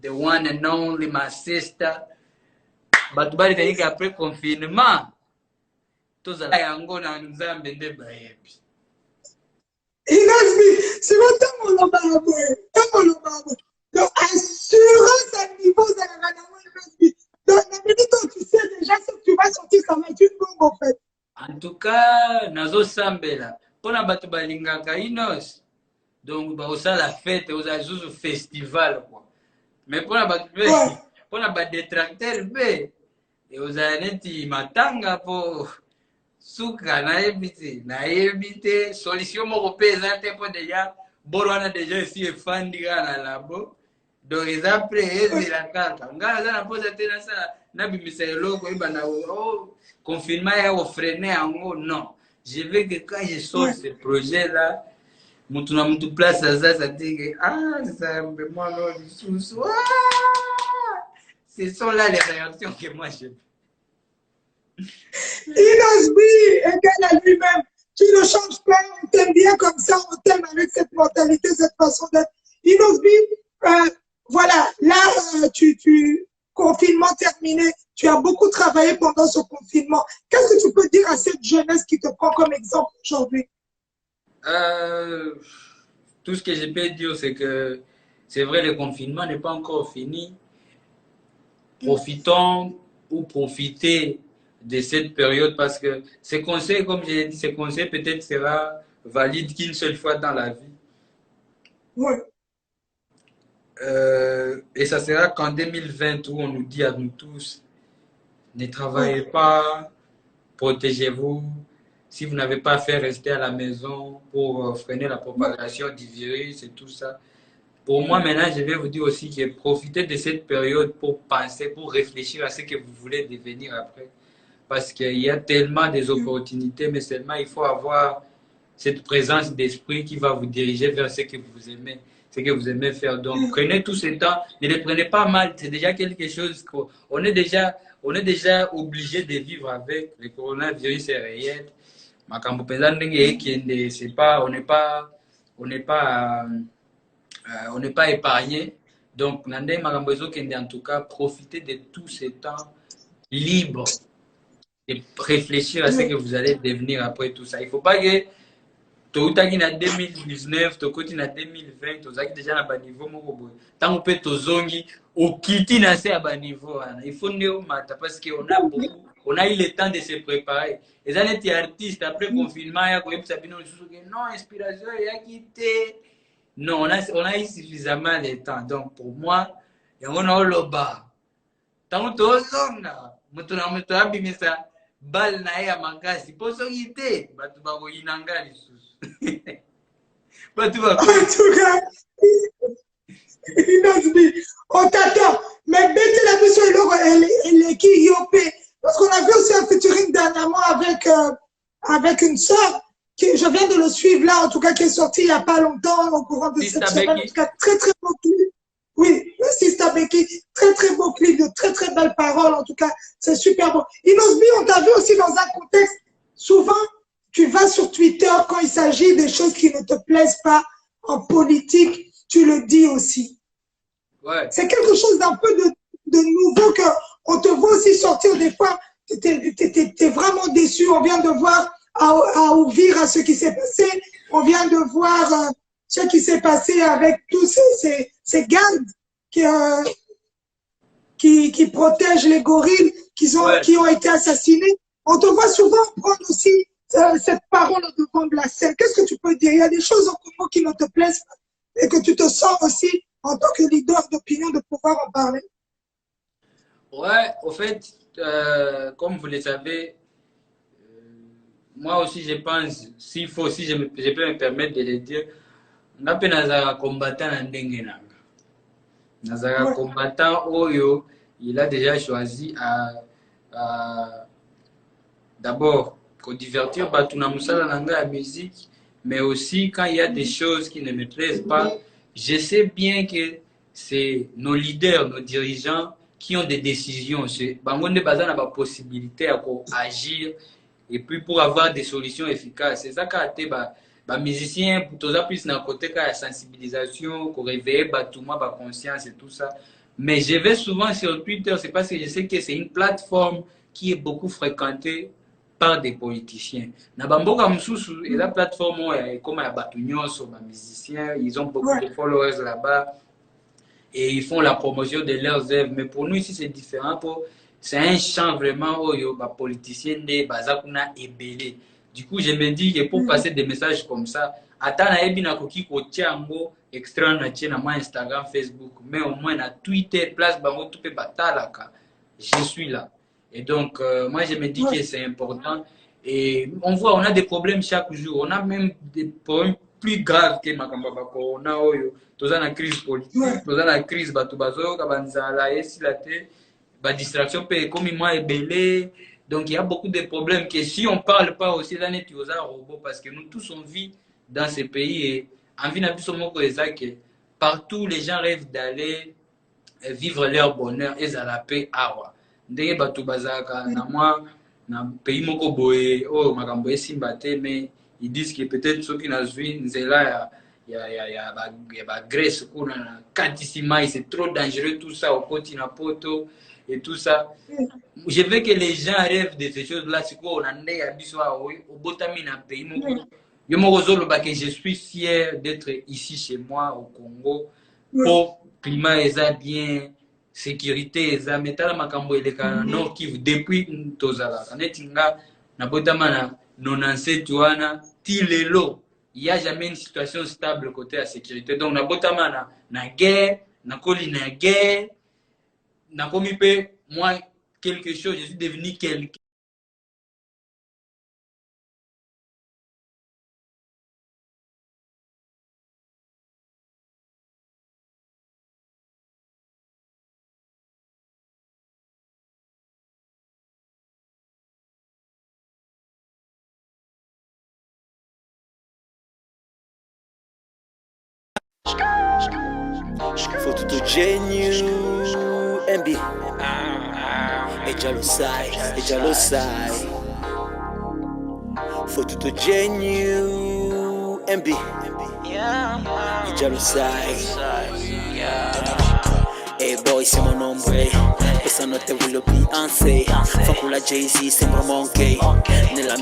the one and only my sister. But bali tayika après confinement. Tozala yango na nzambe nde bayebi. Inosbi, c'est maintenant mon lombarabo. Donc, assurance à niveau de la Inosbi. Donc, la minute tu sais déjà ce que tu vas sortir, ça va être une bombe en fait. En tout cas, nazo sambela. Pona batu balingaka Inos. Donc, bah, ça la fête, aux azouz festival, quoi. Mais pour la détracteur, et aux années, matanga pour souka, na évité, solution mon représenté pour déjà, bon, on a déjà ici et fandiga na labo. Donc, ils après, la carte. On a la pose à tenir ça, n'a pas mis logo, confinement, il y a freiner en haut, non. Je veux que quand je sors ce projet-là, mutu na mutu place ça dit ça me moi non sous ce sont là les réactions que moi j'ai. Inosbi égal à lui-même. Tu ne changes pas, on t'aime bien comme ça, on t'aime avec cette mentalité, cette façon d'être. Inosbi, voilà, là, confinement terminé, tu as beaucoup travaillé pendant ce confinement. Qu'est-ce que tu peux dire à cette jeunesse qui te prend comme exemple aujourd'hui? Tout ce que je peux dire, c'est que c'est vrai, le confinement n'est pas encore fini. Profitons ou profitez de cette période parce que ce conseil, comme j'ai dit, ce conseil peut-être sera valide qu'une seule fois dans la vie. Oui. Et ça sera qu'en 2020 où on nous dit à nous tous, ne travaillez pas, protégez-vous. Si vous n'avez pas fait rester à la maison pour freiner la propagation du virus et tout ça. Pour moi, maintenant, je vais vous dire aussi que profitez de cette période pour penser, pour réfléchir à ce que vous voulez devenir après. Parce qu'il y a tellement d'opportunités, mais seulement il faut avoir cette présence d'esprit qui va vous diriger vers ce que vous aimez, ce que vous aimez faire. Donc, prenez tout ce temps, ne le prenez pas mal, c'est déjà quelque chose qu'on est déjà obligé de vivre avec. Le coronavirus est réel. C'est pas, on n'est pas épargné. Donc, en tout cas, profitez de tout ce temps libre et réfléchir à ce que vous allez devenir après tout ça. Il ne faut pas que tu aies en 2019, tu aies en 2020, tu aies déjà à niveau. Tant que tu as au kiti na se à niveau. Il faut nous mater parce qu'on a beaucoup. On a eu le temps de se préparer. Les années artistes, après confinement, il y a non, inspiration, il y a quitté. Non, on a eu suffisamment de temps. Donc, pour moi, il y a un loba. Tant que tu as ça, bal na ya makasi. Pour ça, il était. Tu vas voir inanga les sous. En tout cas, Inosbi, on t'attend. Mais Betty la mission, elle est qui yopé. Parce qu'on a vu aussi un featuring dernièrement avec une sœur, je viens de le suivre là, en tout cas, qui est sorti il n'y a pas longtemps, au courant de cette semaine. En tout cas, très très beau clip. Oui, le Sista Becky, très très beau clip, de très très belles paroles, en tout cas, c'est super beau. Inosbi, on t'a vu aussi dans un contexte, souvent, tu vas sur Twitter quand il s'agit des choses qui ne te plaisent pas en politique, tu le dis aussi. Ouais. C'est quelque chose d'un peu de nouveau qu'on te voit aussi sortir des fois. Tu es vraiment déçu. On vient de voir à Ouvir ce qui s'est passé. On vient de voir ce qui s'est passé avec tous ces gardes qui protègent les gorilles qui ont été assassinés. On te voit souvent prendre aussi cette parole devant de la scène. Qu'est-ce que tu peux dire? Il y a des choses en commun qui ne te plaisent pas et que tu te sens aussi en tant que leader d'opinion de pouvoir en parler. Ouais, au fait, comme vous le savez, moi aussi je pense, s'il faut, si je peux me permettre de le dire, Nazara combattant Nazara combattant Oyo, il a déjà choisi à d'abord divertir Batuna Moussala Nanga la musique, mais aussi quand il y a des choses qui ne me plaisent pas, je sais bien que c'est nos leaders, nos dirigeants qui ont des décisions. Bangonde Bazan a la possibilité d'agir et puis pour avoir des solutions efficaces. C'est ça qu'a été les musiciens, pour tous plus dans côté de la sensibilisation, pour réveiller tout le monde, conscience et tout ça. Mais je vais souvent sur Twitter, c'est parce que je sais que c'est une plateforme qui est beaucoup fréquentée par des politiciens. Na bamboka mususu, et la plateforme comme à Batunyos, les musiciens, ils ont beaucoup de followers là-bas et ils font la promotion de leurs œuvres. Mais pour nous ici, c'est différent. C'est un champ vraiment où les politiciens ne bazakuna ebele. Du coup, je me dis que pour passer des messages comme ça, attends, na na koki ko tiango extra na tia na Instagram, Facebook, mais au moins na Twitter, place bango tout pe batalaka. Je suis là. Et donc, moi, je me dis que c'est important. Et on voit, on a des problèmes chaque jour. On a même des problèmes plus graves que Makamba Corona. Tous la crise politique, tous la crise Batubazo, Kabanzala, Esilate, la distraction, comme moi, est belé. Donc, il y a beaucoup de problèmes que si on ne parle pas aussi, là, on est robot parce que nous tous, on vit dans ces pays. Et en vie, partout, les gens rêvent d'aller vivre leur bonheur et à la paix. Ndenge bato bazaka na moi na pays moko boye oh makambo esimba te mais ils disent que peut-être ceux qui nazwi nzela ya ba Grèce kuna na katisima c'est trop dangereux tout ça au continent poto et tout ça. Je veux que les gens rêvent de ces choses là siko na nde ya biso au botami na pays moko yo moko zoloba que je suis fier d'être ici chez moi au Congo pour climat eza bien sécurité eza metala makambo eleka Nord Kivu depuis tozala kanetinga na botama na 97 wana ti lelo il y a jamais une situation stable côté la sécurité donc na botama na guerre na koli na guerre na komi pe moi quelque chose je suis devenu quelqu'un. Photo to Genu MB Ejalosai Photo to Genu MB Ejalosai Hey boy, c'est mon nombre. Esa no te will be Beyoncé. Fakula Jay-Z, sembra monkey. Nella